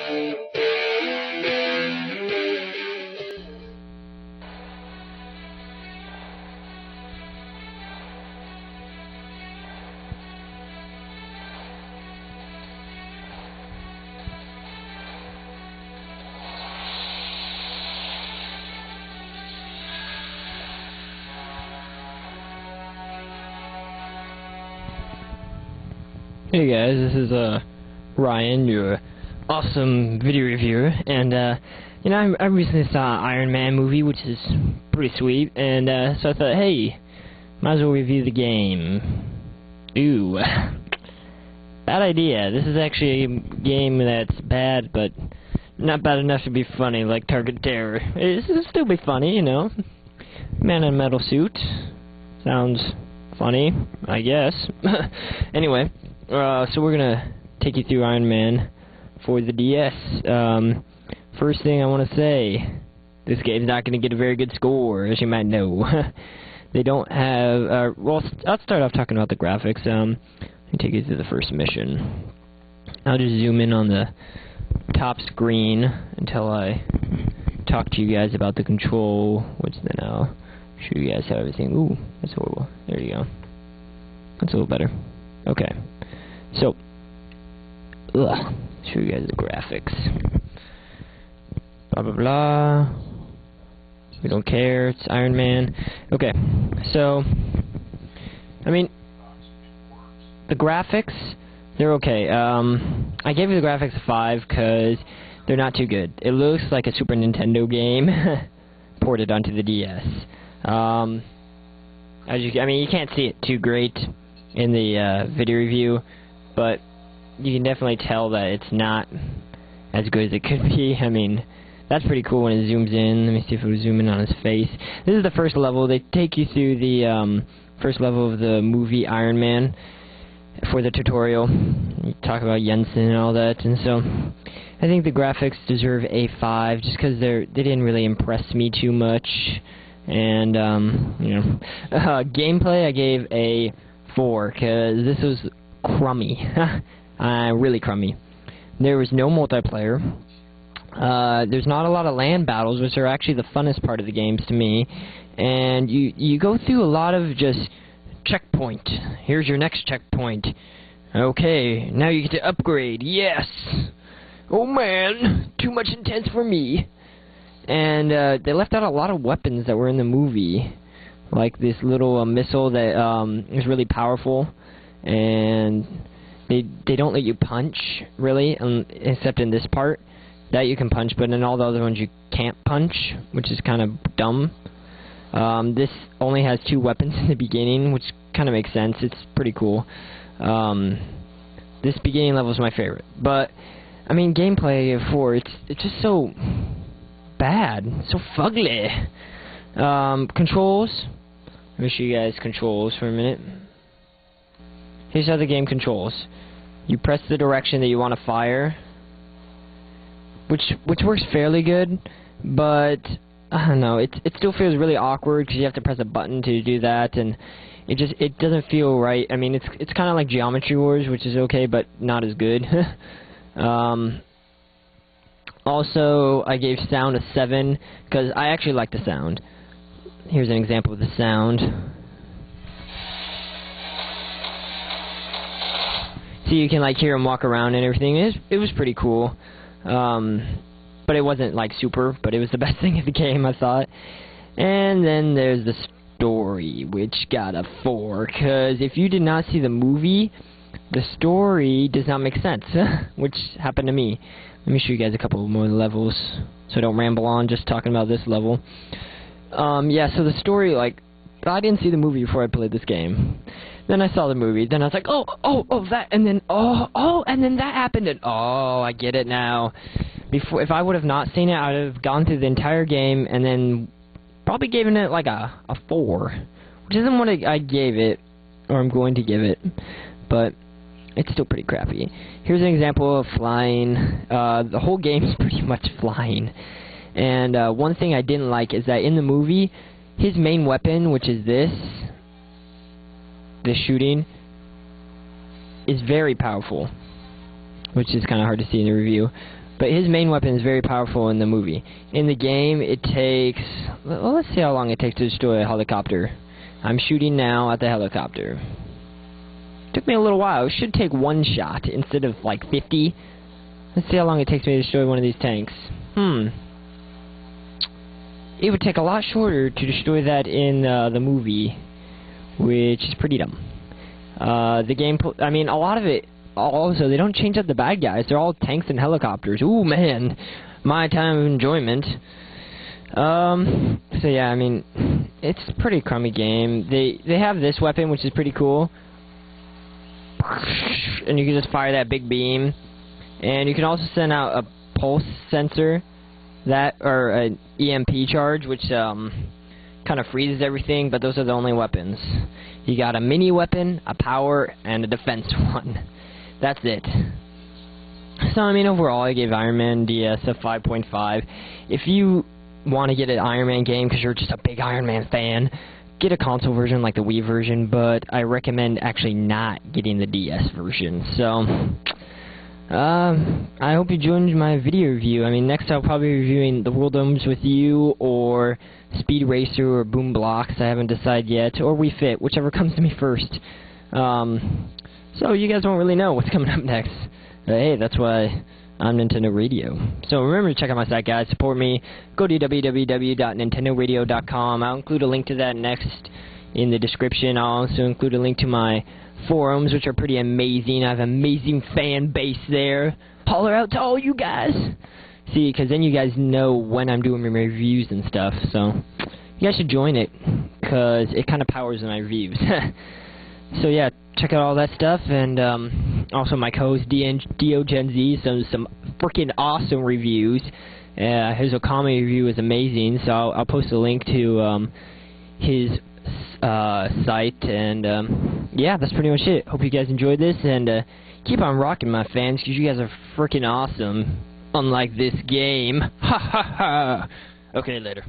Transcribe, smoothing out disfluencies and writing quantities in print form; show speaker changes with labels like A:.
A: Hey guys, this is Ryan, your awesome video reviewer, and you know, I recently saw Iron Man movie, which is pretty sweet, and so I thought, hey, might as well review the game. Ooh, bad idea. This is actually a game that's bad, but not bad enough to be funny, like Target Terror. It'll still be funny, you know. Man in a metal suit. Sounds funny, I guess. Anyway. So we're gonna take you through Iron Man for the DS. First thing I want to say, this game's not gonna get a very good score, as you might know. They don't have. Well, I'll start off talking about the graphics. Let me take you through the first mission. I'll just zoom in on the top screen until I talk to you guys about the control, which then I'll show you guys how everything. Ooh, that's horrible. There you go. That's a little better. Okay. So, show you guys the graphics. Blah, blah, blah. We don't care. It's Iron Man. Okay. So, I mean, the graphics, they're okay. I gave the graphics a 5 because they're not too good. It looks like a Super Nintendo game ported onto the DS. I mean, you can't see it too great in the video review, but you can definitely tell that it's not as good as it could be. I mean, that's pretty cool when it zooms in. Let me see if it will zoom in on his face. This is the first level. They take you through the first level of the movie Iron Man for the tutorial. You talk about Jensen and all that, and so I think the graphics deserve a 5 just because they didn't really impress me too much. And you know, gameplay I gave a 4 because this was crummy. Really crummy. There was no multiplayer. There's not a lot of land battles, which are actually the funnest part of the games to me. And you go through a lot of just checkpoint. Here's your next checkpoint. Okay, now you get to upgrade. Yes! Oh man, too much intense for me. And they left out a lot of weapons that were in the movie. Like this little missile that is really powerful. And they don't let you punch, really, except in this part. That you can punch, but in all the other ones you can't punch, which is kind of dumb. This only has 2 weapons in the beginning, which kind of makes sense. It's pretty cool. This beginning level is my favorite. But, I mean, gameplay for it's just so bad, so fugly. Controls. Let me show you guys controls for a minute. Here's how the game controls. You press the direction that you want to fire, which works fairly good, but I don't know. It still feels really awkward because you have to press a button to do that, and it doesn't feel right. I mean, it's kind of like Geometry Wars, which is okay, but not as good. Also, I gave sound a 7 because I actually like the sound. Here's an example of the sound. So you can like hear him walk around and everything. It was pretty cool, but it wasn't like super. But it was the best thing in the game, I thought. And then there's the story, which got a 4. Because if you did not see the movie, the story does not make sense, which happened to me. Let me show you guys a couple more levels, so I don't ramble on just talking about this level. Yeah. So the story, like, I didn't see the movie before I played this game. Then I saw the movie. Then I was like, oh, that, and then, and then that happened, and I get it now. Before, if I would have not seen it, I would have gone through the entire game, and then probably given it like a 4, which isn't what I gave it, or I'm going to give it, but it's still pretty crappy. Here's an example of flying. The whole game is pretty much flying, and one thing I didn't like is that in the movie, his main weapon, which is this shooting, is very powerful, which is kind of hard to see in the review. But his main weapon is very powerful in the movie. In the game, it takes... Well, let's see how long it takes to destroy a helicopter. I'm shooting now at the helicopter. Took me a little while. It should take one shot instead of, like, 50. Let's see how long it takes me to destroy one of these tanks. It would take a lot shorter to destroy that in the movie, which is pretty dumb. The game... I mean, a lot of it... Also, they don't change up the bad guys. They're all tanks and helicopters. Ooh, man. My time of enjoyment. So yeah, I mean, it's a pretty crummy game. They have this weapon, which is pretty cool. And you can just fire that big beam. And you can also send out a pulse sensor, or an EMP charge, which kind of freezes everything, but those are the only weapons. You got a mini weapon, a power, and a defense one. That's it. So, I mean, overall, I gave Iron Man DS a 5.5. If you want to get an Iron Man game because you're just a big Iron Man fan, get a console version like the Wii version, but I recommend actually not getting the DS version. So, I hope you enjoyed my video review. I mean, next I'll probably be reviewing The World Ends With You, or Speed Racer, or Boom Blocks. I haven't decided yet, or Wii Fit, whichever comes to me first. So you guys won't really know what's coming up next. Hey, that's why I'm Nintendo Radio. So remember to check out my site, guys. Support me. Go to www.nintendoradio.com. I'll include a link to that next in the description. I'll also include a link to my forums, which are pretty amazing. I have an amazing fan base there. Holler out to all you guys. See, because then you guys know when I'm doing my reviews and stuff. So you guys should join it, because it kind of powers my reviews. So yeah, check out all that stuff, and also my co-host DOGenZ, some freaking awesome reviews. His Okami review is amazing, so I'll post a link to his site, and yeah, that's pretty much it. Hope you guys enjoyed this, and keep on rocking, my fans, because you guys are freaking awesome, unlike this game. Ha ha ha! Okay, later.